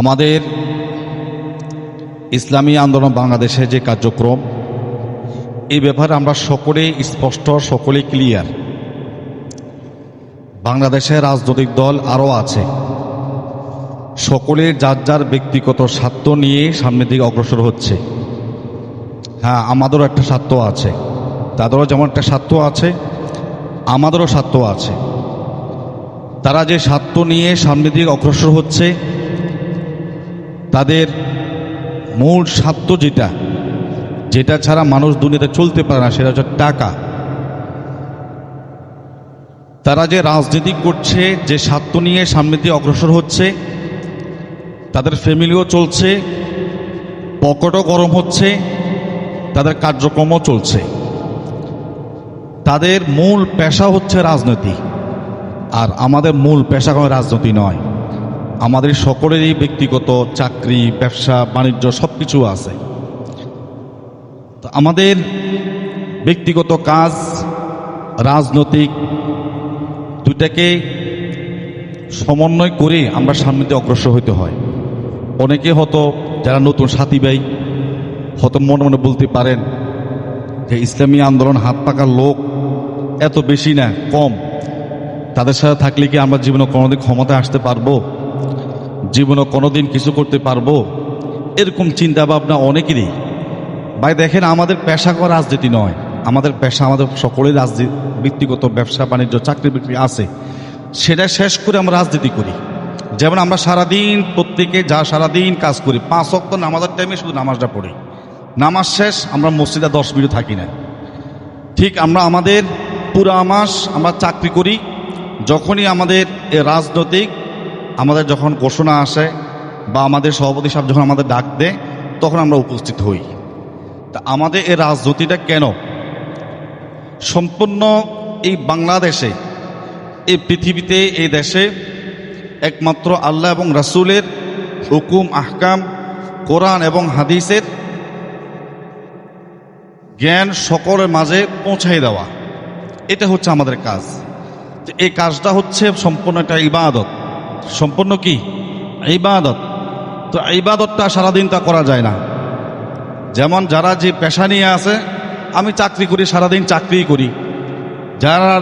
আমাদের ইসলামী আন্দোলন বাংলাদেশে যে কার্যক্রম, এই ব্যাপারে আমরা সকলেই স্পষ্ট, সকলেই ক্লিয়ার। বাংলাদেশের রাজনৈতিক দল আরও আছে, সকলের যার যার ব্যক্তিগত স্বার্থ নিয়ে সামনের দিকে অগ্রসর হচ্ছে। হ্যাঁ, আমাদেরও একটা স্বার্থ আছে, তাদেরও যেমন একটা স্বার্থ আছে, আমাদেরও স্বার্থ আছে। তারা যে স্বার্থ নিয়ে সামনের দিকে অগ্রসর হচ্ছে, তাদের মূল স্বার্থ যেটা ছাড়া মানুষ দুনিয়াতে চলতে পারে না, সেটা হচ্ছে টাকা। তারা যে রাজনীতি করছে, যে স্বার্থ নিয়ে সামনের দিকে অগ্রসর হচ্ছে, তাদের ফ্যামিলিও চলছে, পকেটও গরম হচ্ছে, তাদের কার্যক্রমও চলছে। তাদের মূল পেশা হচ্ছে রাজনীতি, আর আমাদের মূল পেশা কোনো রাজনীতি নয়। আমাদের সকলেরই ব্যক্তিগত চাকরি, ব্যবসা বাণিজ্য সব কিছু আছে। তো আমাদের ব্যক্তিগত কাজ, রাজনৈতিক, দুইটাকে সমন্বয় করে আমরা সামনে দিয়ে অগ্রসর হইতে হয়। অনেকে হয়তো যারা নতুন সাথী ভাই হয়তো মনে মনে বলতে পারেন যে ইসলামী আন্দোলন হাত পাকার লোক এত বেশি না, কম। তাদের সাথে থাকলে কি আমরা জীবনে কোনোদিন ক্ষমতায় আসতে পারবো, জীবনে কোনোদিন কিছু করতে পারবো? এরকম চিন্তা ভাবনা অনেকেরই। ভাই দেখেন, আমাদের পেশা করা রাজনীতি নয়, আমাদের পেশা, আমাদের সকলেই রাজনীতি, ব্যক্তিগত ব্যবসা বাণিজ্য, চাকরি বাকরি আছে, সেটা শেষ করে আমরা রাজনীতি করি। যেমন আমরা সারাদিন প্রত্যেকে সারাদিন কাজ করি, 5 ওয়াক্ত নামাজের টাইমে শুধু নামাজটা পড়ি, নামাজ শেষ আমরা মসজিদে 10 মিনিট থাকি না। ঠিক আমরা আমাদের পুরা মাস আমরা চাকরি করি, যখনই আমাদের রাজনৈতিক আমাদের যখন ঘোষণা আসে বা আমাদের সভাপতি সাহেব যখন আমাদের ডাক দেয়, তখন আমরা উপস্থিত হই। তা আমাদের এই রাজনীতিটা কেন? সম্পূর্ণ এই বাংলাদেশে, এই পৃথিবীতে, এই দেশে একমাত্র আল্লাহ এবং রাসূলের হুকুম, আহকাম, কোরআন এবং হাদিসের জ্ঞান সকলের মাঝে পৌঁছাই দেওয়া, এটা হচ্ছে আমাদের কাজ। তো এই কাজটা হচ্ছে সম্পূর্ণ একটা ইবাদত। সম্পূর্ণ কি? ইবাদত। তো ইবাদতটা সারাদিন তা করা যায় না। যেমন যারা যে পেশা নিয়ে আছে, আমি চাকরি করি, সারাদিন চাকরিই করি। যারা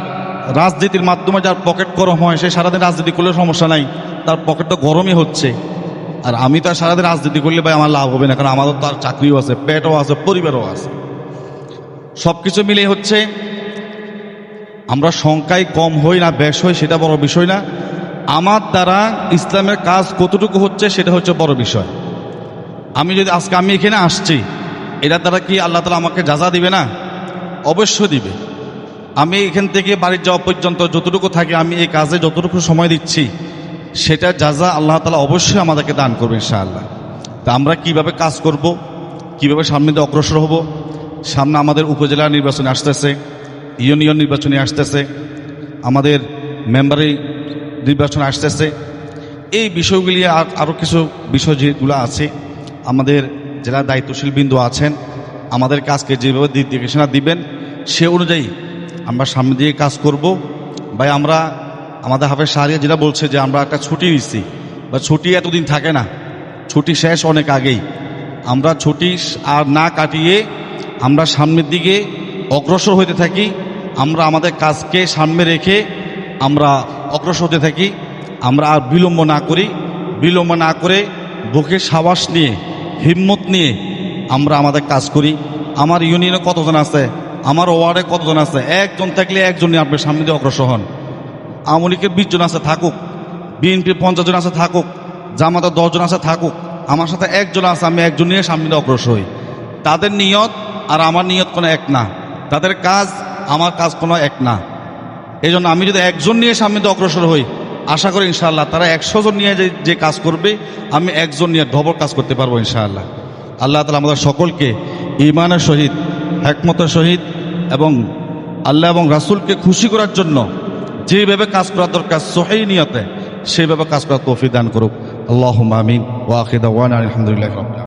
রাজনীতির মাধ্যমে যার পকেট গরম হয়, সে সারাদিন রাজনীতি করলে সমস্যা নাই, তার পকেট তো গরমই হচ্ছে। আর আমি তো সারাদিন রাজনীতি করলে ভাই আমার লাভ হবে না, কারণ আমাদের তো আর চাকরিও আছে, পেটও আছে, পরিবারও আছে। সব কিছু মিলে হচ্ছে আমরা সংখ্যায় কম হই না বেশ হই, সেটা বড় বিষয় না। আমার দ্বারা ইসলামের কাজ কতটুকু হচ্ছে, সেটা হচ্ছে বড় বিষয়। আমি যদি আজকে আমি এখানে আসছি, এটার দ্বারা কি আল্লাহ তাআলা আমাকে জাযা দিবে না? অবশ্যই দিবে। আমি এখান থেকে বাড়ি যাওয়া পর্যন্ত যতটুকু থাকে, আমি এই কাজে যতটুকু সময় দিচ্ছি, সেটা জাযা আল্লাহ তাআলা অবশ্যই আমাদেরকে দান করবে ইনশাআল্লাহ। তা আমরা কিভাবে কাজ করব, কিভাবে সামনে দিয়ে অগ্রসর হব? সামনে আমাদের উপজেলা নির্বাচনে আসতেছে, ইউনিয়ন নির্বাচনে আসতেছে, আমাদের মেম্বারি নির্বাচন আসতেছে। এই বিষয়গুলি আরও কিছু বিষয় যেগুলো আছে, আমাদের যারা দায়িত্বশীল বিন্দু আছেন, আমাদের কাজকে যেভাবে নির্দেশনা দিবেন, সে অনুযায়ী আমরা সামনে দিয়ে কাজ করব। ভাই আমরা আমাদের হাফেজ শাহরিয়ার যেটা বলছে যে আমরা একটা ছুটি নিচ্ছি, বা ছুটি এতদিন থাকে না, ছুটি শেষ অনেক আগেই। আমরা ছুটি আর না কাটিয়ে আমরা সামনের দিকে অগ্রসর হতে থাকি। আমরা আমাদের কাজকে সামনে রেখে আমরা অগ্রসর হতে থাকি। আমরা আর বিলম্ব না করে বুকে সাহস নিয়ে, হিম্মত নিয়ে আমরা আমাদের কাজ করি। আমার ইউনিয়নে কতজন আছে, আমার ওয়ার্ডে কতজন আছে, একজন থাকলে একজন নিয়ে আপনি সামনে দিয়ে অগ্রসর হন। আওয়ামী লীগের 20 জন আছে থাকুক, বিএনপির 50 জন আছে থাকুক, জামাতের 10 জন আছে থাকুক, আমার সাথে একজন আছে, আমি একজন নিয়ে সামনে দিয়ে অগ্রসর হই। তাদের নিয়ত আর আমার নিয়ত কোনো এক না, তাদের কাজ আমার কাজ কোনো এক না। এই জন্য আমি যদি একজন নিয়ে সামনে দিয়ে অগ্রসর হই, আশা করি ইনশাআল্লাহ তারা 100 জন নিয়ে যে কাজ করবে, আমি একজন নিয়ে ডবল কাজ করতে পারবো ইনশাআল্লাহ। আল্লাহ তাআলা আমাদের সকলকে ঈমানের সহিত, হিকমতের সহিত এবং আল্লাহ এবং রাসূলকে খুশি করার জন্য যেভাবে কাজ করার দরকার সহিহ নিয়তে, সেইভাবে কাজ করার তৌফিক দান করুক। আল্লাহুম্মা আমিন। ওয়া আখিরু দাওয়ানা আলহামদুলিল্লাহি রাব্বিল আলামিন।